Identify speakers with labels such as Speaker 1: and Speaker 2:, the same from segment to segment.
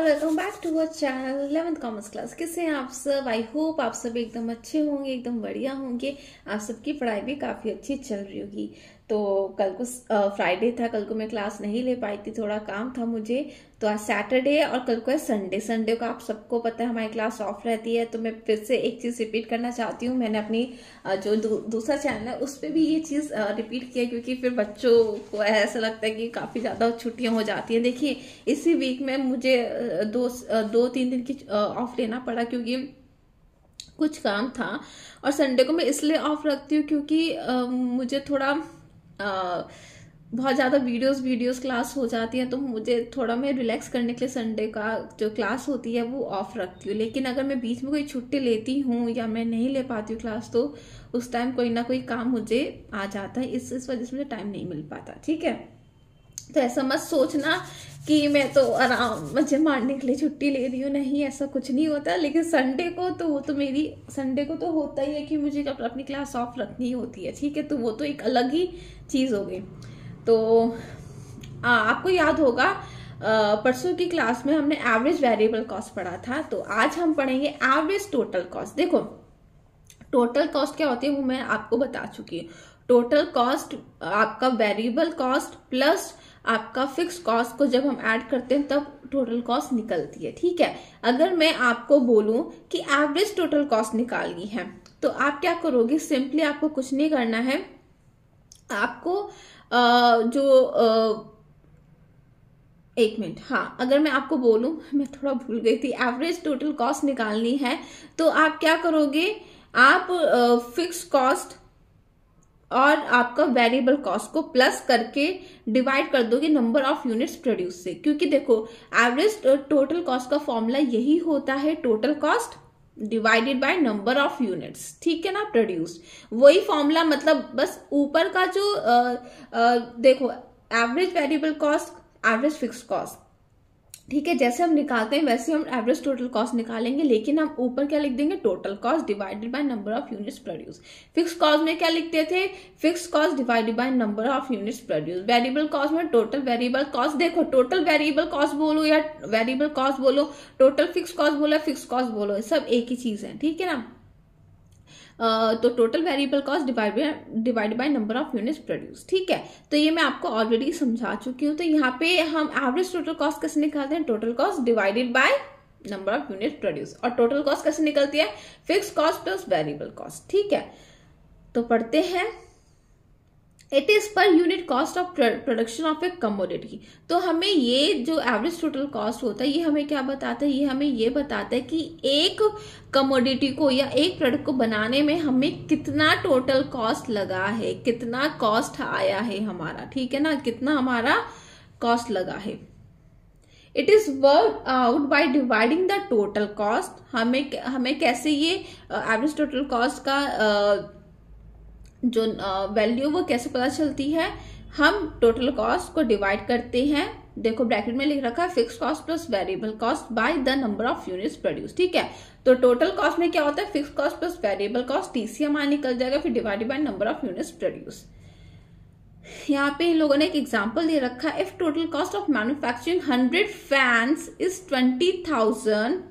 Speaker 1: Welcome back to our channel 11th commerce class. कैसे हैं आप सब? आई होप आप सब एकदम अच्छे होंगे, एकदम बढ़िया होंगे। आप सबकी पढ़ाई भी काफी अच्छी चल रही होगी। तो कल को फ्राइडे था, कल को मैं क्लास नहीं ले पाई थी, थोड़ा काम था मुझे। तो आज सैटरडे और कल को है संडे। संडे को आप सबको पता है हमारी क्लास ऑफ रहती है। तो मैं फिर से एक चीज रिपीट करना चाहती हूँ। मैंने अपनी जो दूसरा चैनल है उस पर भी ये चीज रिपीट किया, क्योंकि फिर बच्चों को ऐसा लगता है कि काफी ज्यादा छुट्टियां हो जाती हैं। देखिए इसी वीक में मुझे दो तीन दिन की ऑफ लेना पड़ा, क्योंकि कुछ काम था। और संडे को मैं इसलिए ऑफ रखती हूँ क्योंकि मुझे थोड़ा बहुत ज़्यादा वीडियोस क्लास हो जाती है। तो मुझे थोड़ा मैं रिलैक्स करने के लिए संडे का जो क्लास होती है वो ऑफ रखती हूँ। लेकिन अगर मैं बीच में कोई छुट्टी लेती हूँ या मैं नहीं ले पाती हूँ क्लास, तो उस टाइम कोई ना कोई काम मुझे आ जाता है। इस वजह से मुझे टाइम नहीं मिल पाता। ठीक है, तो ऐसा मत सोचना कि मैं तो आराम मजे मारने के लिए छुट्टी ले रही हूँ। नहीं, ऐसा कुछ नहीं होता। लेकिन संडे को तो वो तो मेरी संडे को तो होता ही है कि मुझे अपनी क्लास ऑफ रखनी होती है। ठीक है, तो वो तो एक अलग ही चीज हो गई। तो आपको याद होगा परसों की क्लास में हमने एवरेज वेरिएबल कॉस्ट पढ़ा था। तो आज हम पढ़ेंगे एवरेज टोटल कॉस्ट। देखो टोटल कॉस्ट क्या होती है वो मैं आपको बता चुकी हूँ। टोटल कॉस्ट आपका वेरिएबल कॉस्ट प्लस आपका फिक्स कॉस्ट को जब हम ऐड करते हैं तब टोटल कॉस्ट निकलती है। ठीक है, अगर मैं आपको बोलूं कि एवरेज टोटल कॉस्ट निकालनी है तो आप क्या करोगे? सिंपली आपको कुछ नहीं करना है। आपको एक मिनट, हाँ, अगर मैं आपको बोलूं, मैं थोड़ा भूल गई थी, एवरेज टोटल कॉस्ट निकालनी है तो आप क्या करोगे? आप फिक्स कॉस्ट और आपका वेरिएबल कॉस्ट को प्लस करके डिवाइड कर दोगे नंबर ऑफ यूनिट्स प्रोड्यूस से। क्योंकि देखो एवरेज टोटल कॉस्ट का फॉर्मूला यही होता है, total cost divided by number of units. ठीक है ना, प्रोड्यूस। वही फॉर्मूला, मतलब बस ऊपर का जो देखो average variable cost, average fix cost, ठीक है, जैसे हम निकालते हैं वैसे हम एवरेज टोटल कॉस्ट निकालेंगे। लेकिन हम ऊपर क्या लिख देंगे? Total cost divided by number of units produce. Fix cost में क्या लिखते थे? Fix cost divided by number of units produce. Variable cost में टोटल वेरिएबल कॉस्ट। देखो टोटल वेरिएबल कॉस्ट बोलो या वेरिएबल कॉस्ट बोलो, टोटल फिक्स कॉस्ट बोलो या फिक्स कॉस्ट बोलो, सब एक ही चीज है। ठीक है ना। तो total variable cost divide by number of units produce. ठीक है, तो ये मैं आपको ऑलरेडी समझा चुकी हूँ। तो यहाँ पे हम एवरेज टोटल कॉस्ट कैसे निकालते हैं? Total cost divided by number of units produce. और टोटल कॉस्ट कैसे निकलती है? Fix cost plus variable cost. ठीक है, तो पढ़ते हैं। It is per unit cost of production of A commodity. तो हमें ये जो एवरेज टोटल कॉस्ट होता है ये हमें क्या बताता है? ये हमें ये बताता है कि एक कमोडिटी को या एक प्रोडक्ट को बनाने में हमें कितना टोटल कॉस्ट लगा है, कितना कॉस्ट आया है हमारा। ठीक है ना, कितना हमारा कॉस्ट लगा है। It is work out by dividing the total cost. हमें कैसे ये एवरेज टोटल कॉस्ट का जो वैल्यू वो कैसे पता चलती है? हम टोटल कॉस्ट को डिवाइड करते हैं। देखो ब्रैकेट में लिख रखा है fix cost plus variable cost by the number of units produce. ठीक है, तो टोटल कॉस्ट में क्या होता है? Fix cost plus variable cost, TC हमारा निकल जाएगा, फिर divided by number of units produce. यहाँ पे इन लोगों ने एक एग्जाम्पल दे रखा है। If total cost of manufacturing 100 fans is 20,000।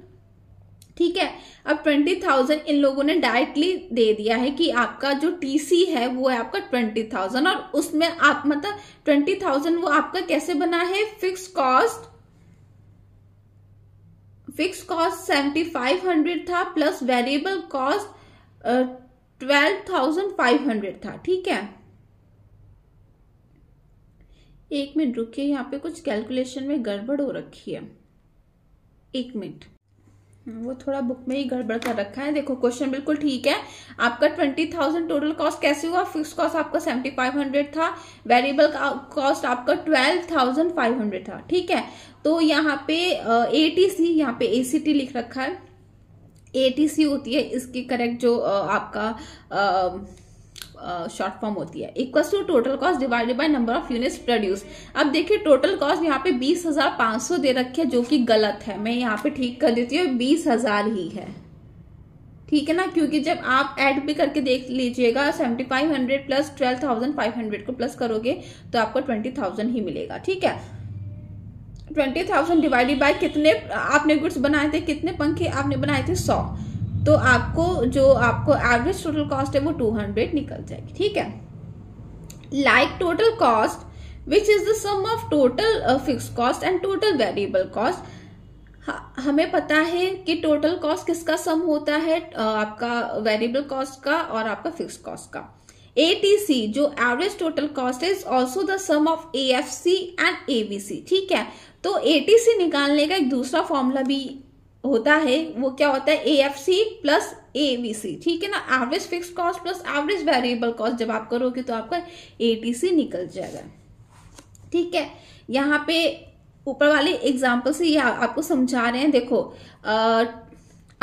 Speaker 1: ठीक है, अब 20,000 इन लोगों ने डायरेक्टली दे दिया है कि आपका जो टीसी है वो है आपका 20,000, और उसमें आप मतलब 20,000 वो आपका कैसे बना है? फिक्स कॉस्ट 7,500 था प्लस वेरिएबल कॉस्ट 12,500 था। ठीक है, एक मिनट रुकिए, यहाँ पे कुछ कैलकुलेशन में गड़बड़ हो रखी है। एक मिनट, वो थोड़ा बुक में ही गड़बड़ कर रखा है। देखो क्वेश्चन बिल्कुल ठीक है। आपका 20,000 टोटल कॉस्ट कैसे हुआ? फिक्स कॉस्ट आपका 7,500 था, वेरिएबल कॉस्ट आपका 12,500 था। ठीक है, तो यहाँ पे एटीसी, यहाँ पे एसीटी लिख रखा है। एटीसी होती है इसकी करेक्ट जो आपका शॉर्ट फॉर्म होती है, equal to total cost divided by number of units produce. अब देखिए टोटल कॉस्ट यहाँ पे 20,500 दे रखी है, जो कि गलत है। मैं यहाँ पे ठीक कर देती हूँ, 20,000 ही है। ठीक है ना, क्योंकि जब आप ऐड भी करके देख लीजिएगा 7,500 प्लस 12,500 को प्लस करोगे तो आपको 20,000 ही मिलेगा। ठीक है, 20,000 डिवाइडेड बाय कितने आपने गुड्स बनाए थे, कितने पंखे आपने बनाए थे, 100, तो आपको जो आपको एवरेज टोटल कॉस्ट है वो 200 निकल जाएगी। ठीक है। Like total cost which is the sum of total fix cost and total variable cost. हमें पता है कि टोटल कॉस्ट किसका सम होता है, आपका वेरिएबल कॉस्ट का और आपका फिक्स कॉस्ट का। ATC जो average total cost is also the sum of AFC and ABC। ठीक है। तो ATC निकालने का एक दूसरा फॉर्मूला भी होता है, वो क्या होता है, AFC प्लस ABC। ठीक है ना, average fix cost plus average variable cost जब आप करोगे तो आपका ATC निकल जाएगा। ठीक है। यहाँ पे ऊपर वाले एग्जाम्पल से ये आपको समझा रहे हैं। देखो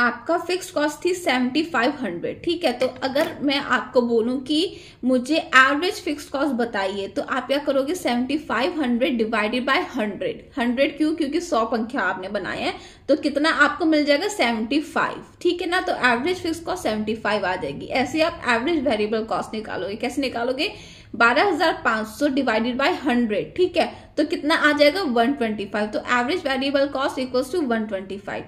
Speaker 1: आपका फिक्स कॉस्ट थी 7500। ठीक है। तो अगर मैं आपको बोलूं कि मुझे एवरेज फिक्स कॉस्ट बताइए तो आप क्या करोगे, 7500 डिवाइडेड बाय 100 क्यों, क्योंकि 100 पंखे आपने बनाए हैं, तो कितना आपको मिल जाएगा, 75। ठीक है ना, तो एवरेज फिक्स कॉस्ट 75 आ जाएगी। ऐसे आप एवरेज वेरिएबल कॉस्ट निकालोगे, कैसे निकालोगे, 12,500 डिवाइडेड बाय 100। ठीक है। तो कितना आ जाएगा, 125। तो average variable cost equals to 125।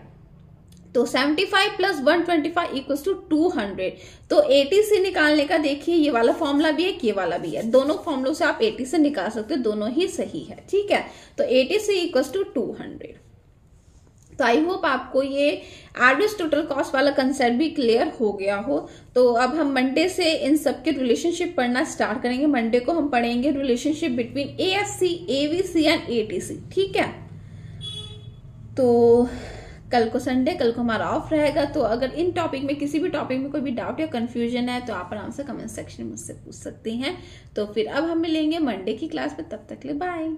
Speaker 1: तो 75 प्लस 125 इक्वल्स टू 200। तो ATC निकालने का देखिए ये वाला फॉर्मूला भी है, ये वाला भी है, दोनों फॉर्मूलों से आप ATC निकाल सकते हो, दोनों ही सही है। ठीक है। तो ATC इक्वल्स टू 200। तो आई होप आपको ये एवरेज टोटल कॉस्ट वाला कंसेप्ट भी क्लियर हो गया हो। तो अब हम मंडे से इन सब के रिलेशनशिप पढ़ना स्टार्ट करेंगे। मंडे को हम पढ़ेंगे relationship between AFC, ABC and ATC। ठीक है। तो कल को संडे, कल को हमारा ऑफ रहेगा। तो अगर इन टॉपिक में किसी भी टॉपिक में कोई भी डाउट या कंफ्यूजन है तो आप आराम से कमेंट सेक्शन में मुझसे पूछ सकते हैं। तो फिर अब हम मिलेंगे मंडे की क्लास में, तब तक के लिए बाय।